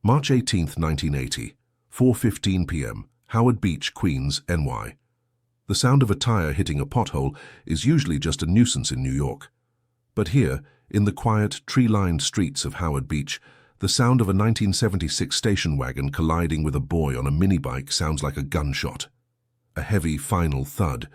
March 18, 1980, 4:15 p.m., Howard Beach, Queens, NY. The sound of a tire hitting a pothole is usually just a nuisance in New York. But here, in the quiet, tree-lined streets of Howard Beach, the sound of a 1976 station wagon colliding with a boy on a mini-bike sounds like a gunshot. A heavy, final thud.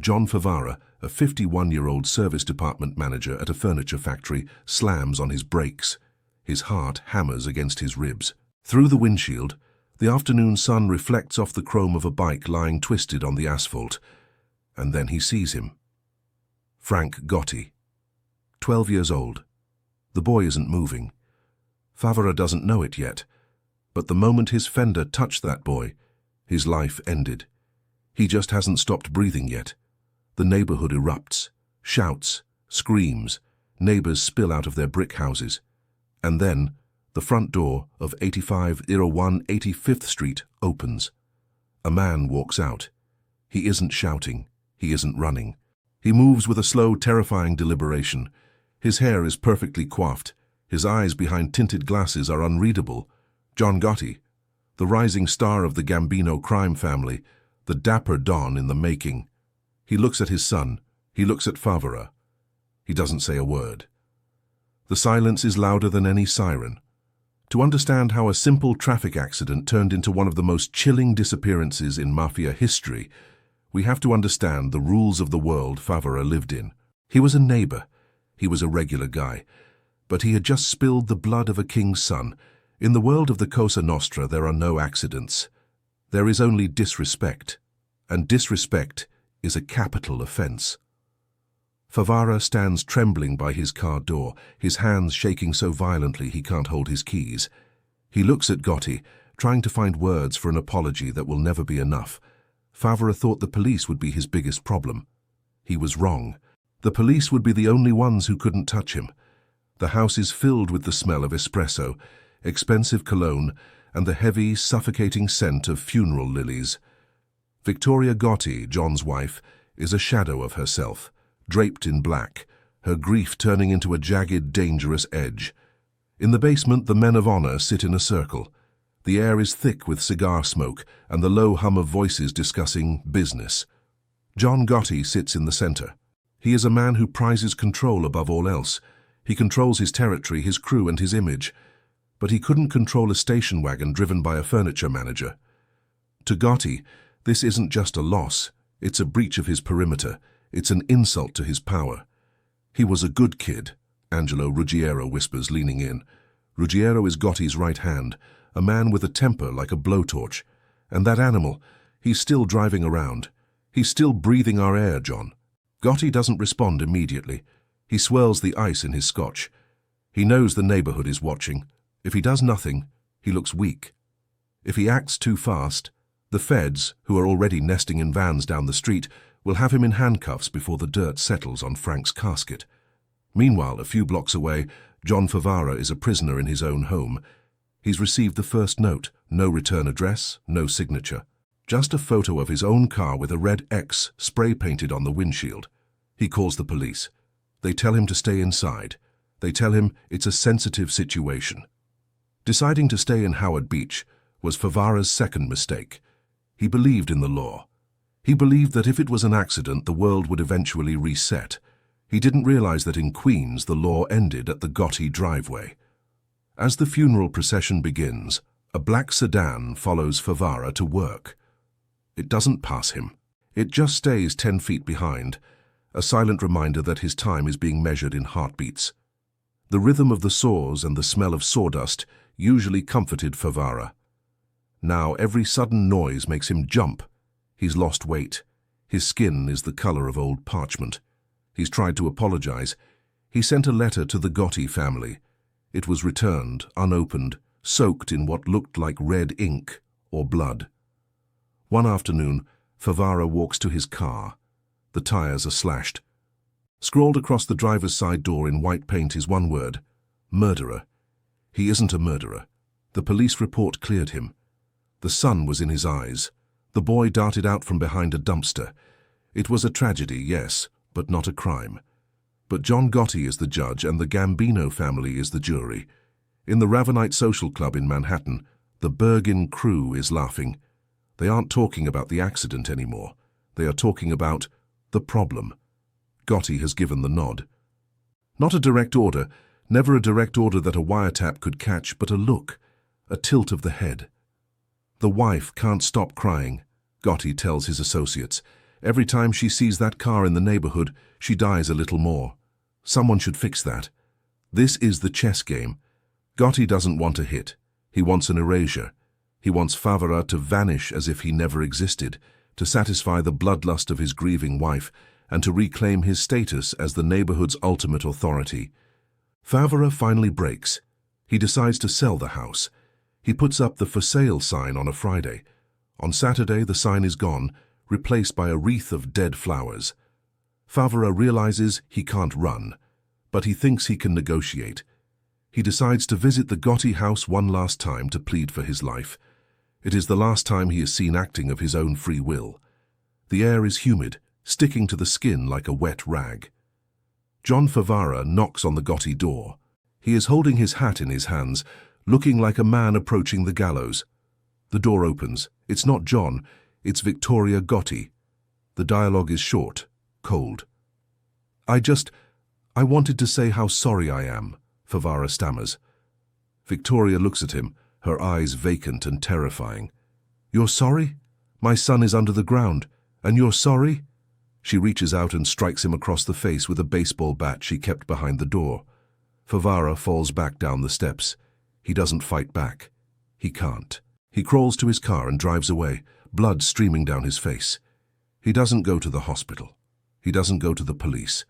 John Favara, a 51-year-old service department manager at a furniture factory, slams on his brakes. His heart hammers against his ribs. Through the windshield, the afternoon sun reflects off the chrome of a bike lying twisted on the asphalt. And then he sees him. Frank Gotti. 12 years old. The boy isn't moving. Favara doesn't know it yet, but the moment his fender touched that boy, his life ended. He just hasn't stopped breathing yet. The neighborhood erupts, shouts, screams, neighbors spill out of their brick houses. And then, the front door of 8501 85th Street opens. A man walks out. He isn't shouting. He isn't running. He moves with a slow, terrifying deliberation. His hair is perfectly coiffed. His eyes behind tinted glasses are unreadable. John Gotti, the rising star of the Gambino crime family, the dapper Don in the making. He looks at his son. He looks at Favara. He doesn't say a word. The silence is louder than any siren. To understand how a simple traffic accident turned into one of the most chilling disappearances in mafia history, we have to understand the rules of the world Favara lived in. He was a neighbor. He was a regular guy. But he had just spilled the blood of a king's son. In the world of the Cosa Nostra, there are no accidents. There is only disrespect. And disrespect is a capital offense. Favara stands trembling by his car door, his hands shaking so violently he can't hold his keys. He looks at Gotti, trying to find words for an apology that will never be enough. Favara thought the police would be his biggest problem. He was wrong. The police would be the only ones who couldn't touch him. The house is filled with the smell of espresso, expensive cologne, and the heavy, suffocating scent of funeral lilies. Victoria Gotti, John's wife, is a shadow of herself, draped in black, her grief turning into a jagged, dangerous edge. In the basement, the men of honor sit in a circle. The air is thick with cigar smoke and the low hum of voices discussing business. John Gotti sits in the center. He is a man who prizes control above all else. He controls his territory, his crew, and his image. But he couldn't control a station wagon driven by a furniture manager. To Gotti, this isn't just a loss. It's a breach of his perimeter. It's an insult to his power. He was a good kid, Angelo Ruggiero whispers, leaning in. Ruggiero is Gotti's right hand, a man with a temper like a blowtorch. And that animal, he's still driving around. He's still breathing our air, John. Gotti doesn't respond immediately. He swirls the ice in his scotch. He knows the neighborhood is watching. If he does nothing, he looks weak. If he acts too fast, the feds, who are already nesting in vans down the street, will have him in handcuffs before the dirt settles on Frank's casket. Meanwhile, a few blocks away, John Favara is a prisoner in his own home. He's received the first note, no return address, no signature. Just a photo of his own car with a red X spray-painted on the windshield. He calls the police. They tell him to stay inside. They tell him it's a sensitive situation. Deciding to stay in Howard Beach was Favara's second mistake. He believed in the law. He believed that if it was an accident, the world would eventually reset. He didn't realize that in Queens, the law ended at the Gotti driveway. As the funeral procession begins, a black sedan follows Favara to work. It doesn't pass him. It just stays 10 feet behind, a silent reminder that his time is being measured in heartbeats. The rhythm of the saws and the smell of sawdust usually comforted Favara. Now every sudden noise makes him jump. He's lost weight. His skin is the color of old parchment. He's tried to apologize. He sent a letter to the Gotti family. It was returned, unopened, soaked in what looked like red ink or blood. One afternoon, Favara walks to his car. The tires are slashed. Scrawled across the driver's side door in white paint is one word: murderer. He isn't a murderer. The police report cleared him. The sun was in his eyes. The boy darted out from behind a dumpster. It was a tragedy, yes, but not a crime. But John Gotti is the judge and the Gambino family is the jury. In the Ravenite Social Club in Manhattan, the Bergin crew is laughing. They aren't talking about the accident anymore. They are talking about the problem. Gotti has given the nod. Not a direct order, never a direct order that a wiretap could catch, but a look, a tilt of the head. The wife can't stop crying, Gotti tells his associates. Every time she sees that car in the neighborhood, she dies a little more. Someone should fix that. This is the chess game. Gotti doesn't want a hit. He wants an erasure. He wants Favara to vanish as if he never existed, to satisfy the bloodlust of his grieving wife, and to reclaim his status as the neighborhood's ultimate authority. Favara finally breaks. He decides to sell the house. He puts up the for sale sign on a Friday. On Saturday, the sign is gone, replaced by a wreath of dead flowers. Favara realizes he can't run, but he thinks he can negotiate. He decides to visit the Gotti house one last time to plead for his life. It is the last time he is seen acting of his own free will. The air is humid, sticking to the skin like a wet rag. John Favara knocks on the Gotti door. He is holding his hat in his hands, looking like a man approaching the gallows. The door opens. It's not John, it's Victoria Gotti. The dialogue is short, cold. I wanted to say how sorry I am, Favara stammers. Victoria looks at him, her eyes vacant and terrifying. You're sorry? My son is under the ground, and you're sorry? She reaches out and strikes him across the face with a baseball bat she kept behind the door. Favara falls back down the steps. He doesn't fight back. He can't. He crawls to his car and drives away, blood streaming down his face. He doesn't go to the hospital. He doesn't go to the police.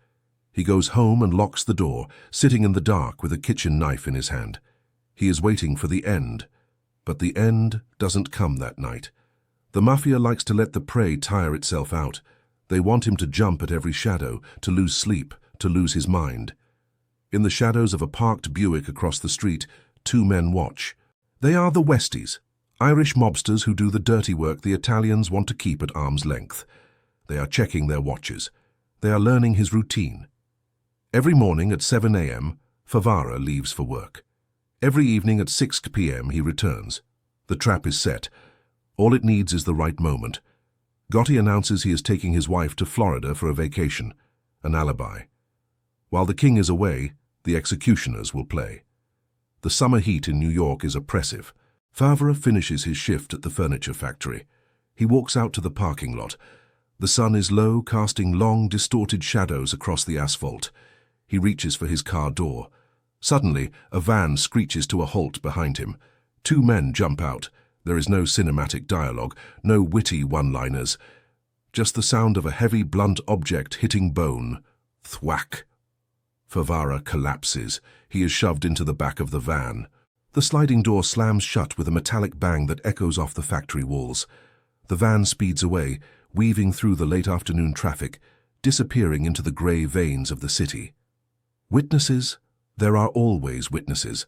He goes home and locks the door, sitting in the dark with a kitchen knife in his hand. He is waiting for the end. But the end doesn't come that night. The mafia likes to let the prey tire itself out. They want him to jump at every shadow, to lose sleep, to lose his mind. In the shadows of a parked Buick across the street, two men watch. They are the Westies, Irish mobsters who do the dirty work the Italians want to keep at arm's length. They are checking their watches. They are learning his routine. Every morning at 7 a.m., Favara leaves for work. Every evening at 6 p.m. he returns. The trap is set. All it needs is the right moment. Gotti announces he is taking his wife to Florida for a vacation, an alibi. While the king is away, the executioners will play. The summer heat in New York is oppressive. Favara finishes his shift at the furniture factory. He walks out to the parking lot. The sun is low, casting long, distorted shadows across the asphalt. He reaches for his car door. Suddenly, a van screeches to a halt behind him. Two men jump out. There is no cinematic dialogue, no witty one-liners. Just the sound of a heavy, blunt object hitting bone. Thwack. Favara collapses. He is shoved into the back of the van. The sliding door slams shut with a metallic bang that echoes off the factory walls. The van speeds away, weaving through the late afternoon traffic, disappearing into the grey veins of the city. Witnesses? There are always witnesses.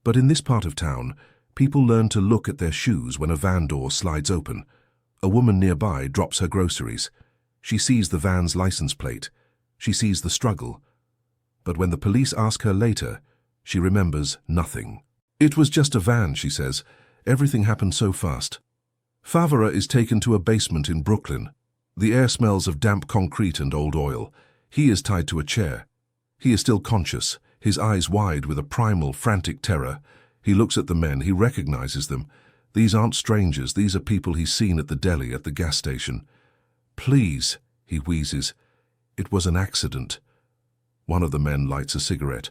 But in this part of town, people learn to look at their shoes when a van door slides open. A woman nearby drops her groceries. She sees the van's license plate. She sees the struggle. But when the police ask her later, she remembers nothing. It was just a van, she says. Everything happened so fast. Favara is taken to a basement in Brooklyn. The air smells of damp concrete and old oil. He is tied to a chair. He is still conscious, his eyes wide with a primal, frantic terror. He looks at the men, he recognizes them. These aren't strangers, these are people he's seen at the deli, at the gas station. Please, he wheezes. It was an accident. One of the men lights a cigarette.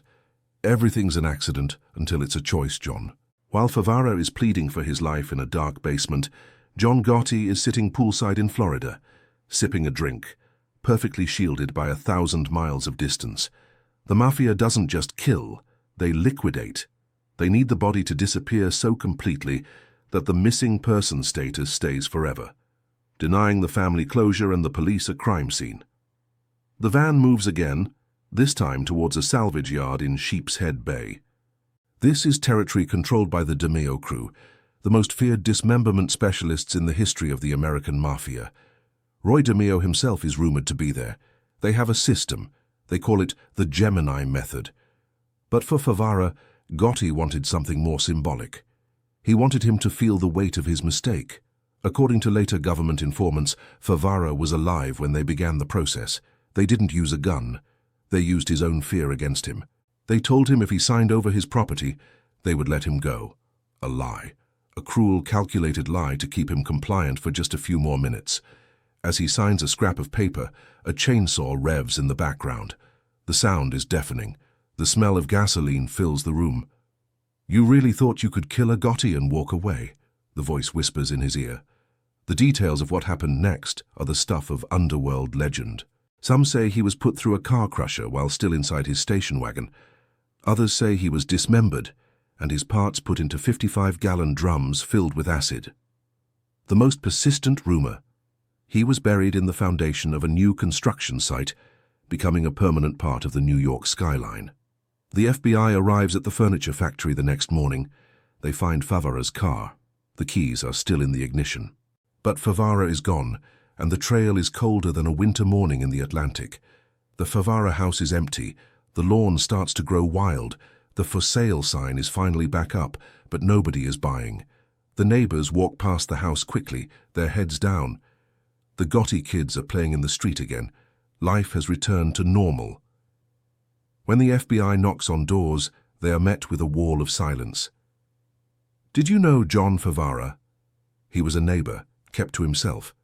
Everything's an accident until it's a choice, John. While Favara is pleading for his life in a dark basement, John Gotti is sitting poolside in Florida, sipping a drink, perfectly shielded by 1,000 miles of distance. The mafia doesn't just kill, they liquidate. They need the body to disappear so completely that the missing person status stays forever, denying the family closure and the police a crime scene. The van moves again, this time towards a salvage yard in Sheepshead Bay. This is territory controlled by the DeMeo crew, the most feared dismemberment specialists in the history of the American mafia. Roy DeMeo himself is rumored to be there. They have a system. They call it the Gemini method. But for Favara, Gotti wanted something more symbolic. He wanted him to feel the weight of his mistake. According to later government informants, Favara was alive when they began the process. They didn't use a gun. They used his own fear against him. They told him if he signed over his property, they would let him go. A lie. A cruel, calculated lie to keep him compliant for just a few more minutes. As he signs a scrap of paper, a chainsaw revs in the background. The sound is deafening. The smell of gasoline fills the room. "You really thought you could kill a Gotti and walk away?" the voice whispers in his ear. The details of what happened next are the stuff of underworld legend. Some say he was put through a car crusher while still inside his station wagon. Others say he was dismembered and his parts put into 55-gallon drums filled with acid. The most persistent rumor: he was buried in the foundation of a new construction site, becoming a permanent part of the New York skyline. The FBI arrives at the furniture factory the next morning. They find Favara's car. The keys are still in the ignition. But Favara is gone, and the trail is colder than a winter morning in the Atlantic. The Favara house is empty. The lawn starts to grow wild. The "for sale" sign is finally back up, but nobody is buying. The neighbors walk past the house quickly, their heads down. The Gotti kids are playing in the street again. Life has returned to normal. When the FBI knocks on doors, they are met with a wall of silence. "Did you know John Favara?" He was a neighbor, kept to himself.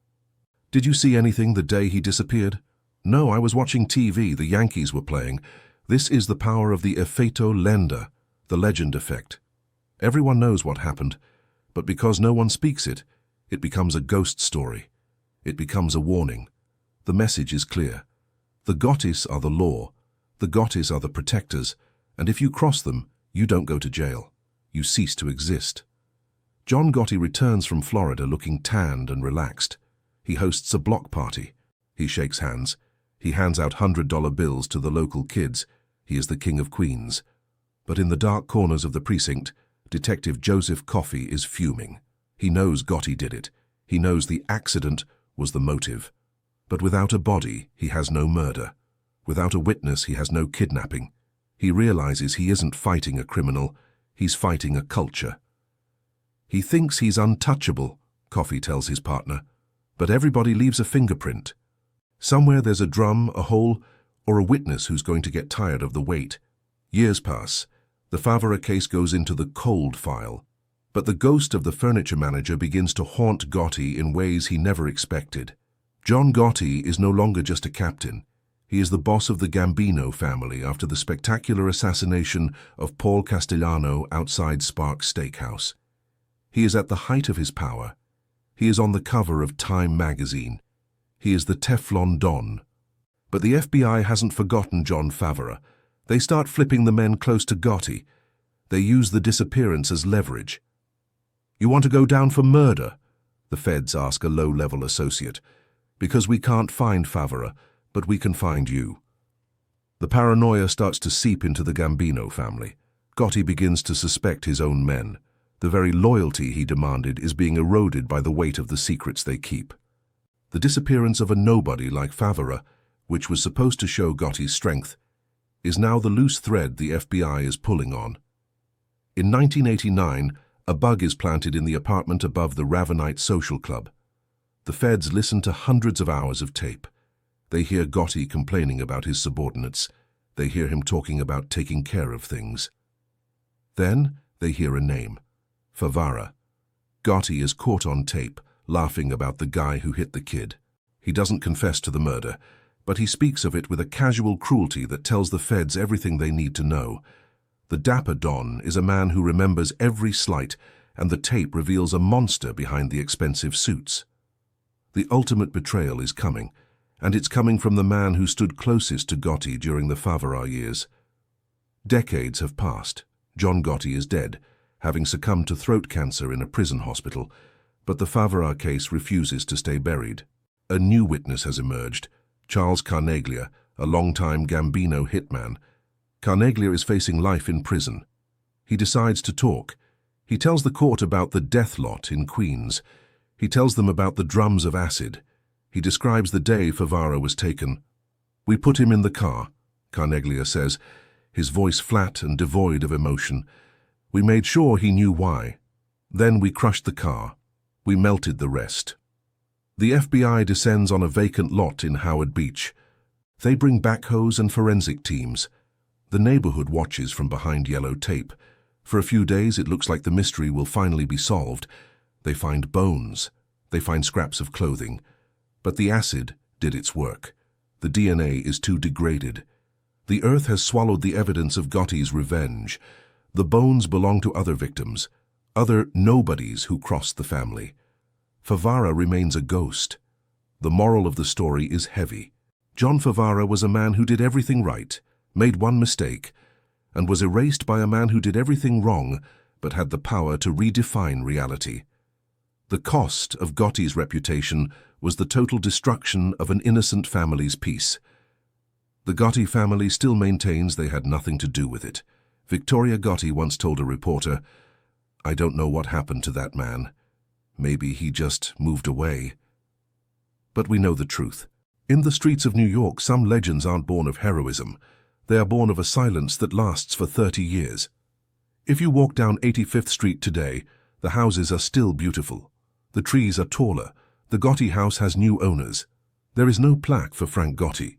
"Did you see anything the day he disappeared?" "No, I was watching TV, the Yankees were playing." This is the power of the effetto lenda, the legend effect. Everyone knows what happened, but because no one speaks it, it becomes a ghost story. It becomes a warning. The message is clear. The Gottis are the law. The Gottis are the protectors, and if you cross them, you don't go to jail. You cease to exist. John Gotti returns from Florida looking tanned and relaxed. He hosts a block party. He shakes hands. He hands out $100 bills to the local kids. He is the king of Queens. But in the dark corners of the precinct, Detective Joseph Coffey is fuming. He knows Gotti did it. He knows the accident was the motive. But without a body, he has no murder. Without a witness, he has no kidnapping. He realizes he isn't fighting a criminal, he's fighting a culture. He thinks he's untouchable, Coffey tells his partner, but everybody leaves a fingerprint. Somewhere there's a drum, a hole, or a witness who's going to get tired of the wait. Years pass. The Favara case goes into the cold file. But the ghost of the furniture manager begins to haunt Gotti in ways he never expected. John Gotti is no longer just a captain. He is the boss of the Gambino family after the spectacular assassination of Paul Castellano outside Sparks Steakhouse. He is at the height of his power. He is on the cover of Time magazine. He is the Teflon Don. But the FBI hasn't forgotten John Favara. They start flipping the men close to Gotti. They use the disappearance as leverage. "You want to go down for murder?" the feds ask a low-level associate. "Because we can't find Favara, but we can find you." The paranoia starts to seep into the Gambino family. Gotti begins to suspect his own men. The very loyalty he demanded is being eroded by the weight of the secrets they keep. The disappearance of a nobody like Favara, which was supposed to show Gotti's strength, is now the loose thread the FBI is pulling on. In 1989, a bug is planted in the apartment above the Ravenite Social Club. The feds listen to hundreds of hours of tape. They hear Gotti complaining about his subordinates. They hear him talking about taking care of things. Then they hear a name: Favara. Gotti is caught on tape, laughing about the guy who hit the kid. He doesn't confess to the murder, but he speaks of it with a casual cruelty that tells the feds everything they need to know. The dapper Don is a man who remembers every slight, and the tape reveals a monster behind the expensive suits. The ultimate betrayal is coming, and it's coming from the man who stood closest to Gotti during the Favara years. Decades have passed. John Gotti is dead, having succumbed to throat cancer in a prison hospital, but the Favara case refuses to stay buried. A new witness has emerged: Charles Carneglia, a longtime Gambino hitman. Carneglia is facing life in prison. He decides to talk. He tells the court about the death lot in Queens. He tells them about the drums of acid. He describes the day Favara was taken. "We put him in the car," Carneglia says. his voice flat and devoid of emotion. We made sure he knew why. Then we crushed the car. We melted the rest. The FBI descends on a vacant lot in Howard Beach. They bring backhoes and forensic teams. The neighborhood watches from behind yellow tape. For a few days, it looks like the mystery will finally be solved. They find bones. They find scraps of clothing. But the acid did its work. The DNA is too degraded. The earth has swallowed the evidence of Gotti's revenge. The bones belong to other victims, other nobodies who crossed the family. Favara remains a ghost. The moral of the story is heavy. John Favara was a man who did everything right, made one mistake, and was erased by a man who did everything wrong but had the power to redefine reality. The cost of Gotti's reputation was the total destruction of an innocent family's peace. The Gotti family still maintains they had nothing to do with it. Victoria Gotti once told a reporter, "I don't know what happened to that man. Maybe he just moved away." But we know the truth. In the streets of New York, some legends aren't born of heroism. They are born of a silence that lasts for 30 years. If you walk down 85th Street today, the houses are still beautiful. The trees are taller. The Gotti house has new owners. There is no plaque for Frank Gotti.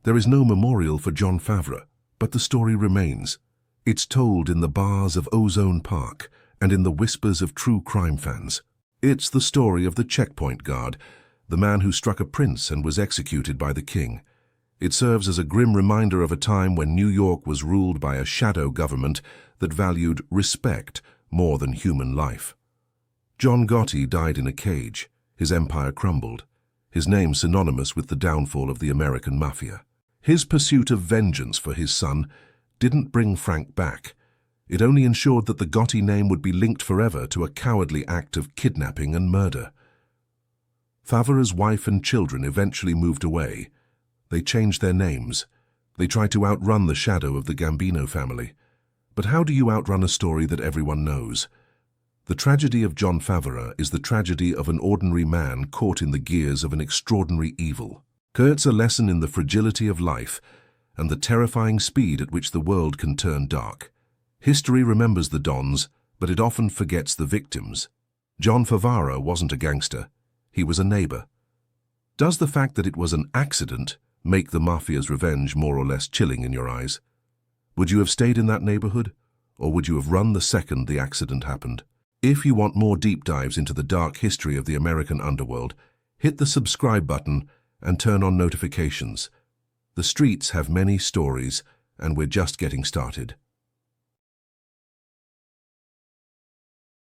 There is no memorial for John Favara, but the story remains. It's told in the bars of Ozone Park and in the whispers of true crime fans. It's the story of the checkpoint guard, the man who struck a prince and was executed by the king. It serves as a grim reminder of a time when New York was ruled by a shadow government that valued respect more than human life. John Gotti died in a cage. His empire crumbled. His name synonymous with the downfall of the American mafia. His pursuit of vengeance for his son didn't bring Frank back. It only ensured that the Gotti name would be linked forever to a cowardly act of kidnapping and murder. Favara's wife and children eventually moved away. They changed their names. They tried to outrun the shadow of the Gambino family. But how do you outrun a story that everyone knows? The tragedy of John Favara is the tragedy of an ordinary man caught in the gears of an extraordinary evil. It's a lesson in the fragility of life and the terrifying speed at which the world can turn dark. History remembers the dons, but it often forgets the victims. John Favara wasn't a gangster. He was a neighbor. Does the fact that it was an accident make the mafia's revenge more or less chilling in your eyes? Would you have stayed in that neighborhood, or would you have run the second the accident happened? If you want more deep dives into the dark history of the American underworld, hit the subscribe button and turn on notifications. The streets have many stories, and we're just getting started.